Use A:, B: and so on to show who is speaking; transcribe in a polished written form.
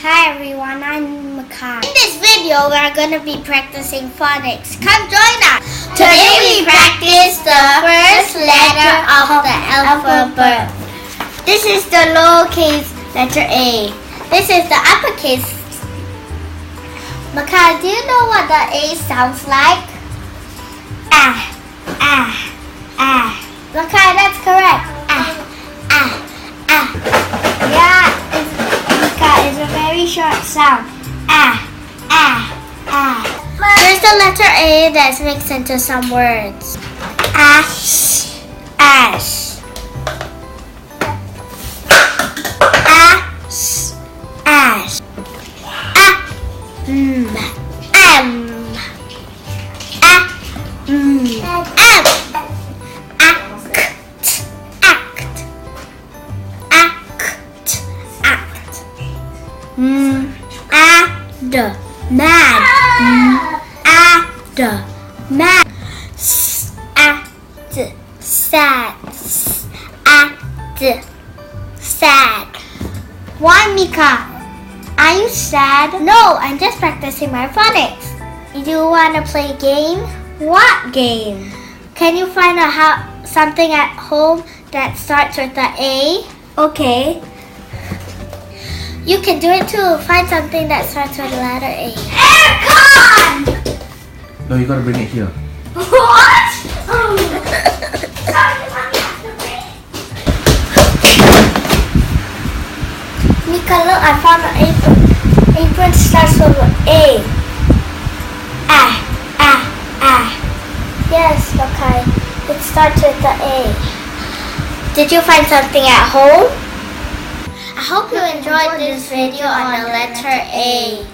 A: Hi everyone, I'm Mika. In this video, we're going to be practicing phonics. Come join us! Today we practice the first letter of the alphabet. This is the lowercase letter A. This is the uppercase. Mika, do you know what the A sounds like? Ah, ah, ah. Mika, that's correct. Ah, ah, ah. Yeah, it's a very short sound. Ah, ah, ah. There's the letter A that's mixed into some words. Ash, ash. Ash, ash. Mad, mad, sad, sad. Why, Mika? Are you sad? No, I'm just practicing my phonics. You want to play a game? What game? Can you find something at home that starts with the A? Okay. You can do it too. Find something that starts with the letter A. Aircon!
B: No, you gotta bring it here.
A: What? Mika, look, I found an apron. Apron starts with A. Ah, ah, ah. Yes, okay. It starts with the A. Did you find something at home? I hope you enjoyed this video on the letter A.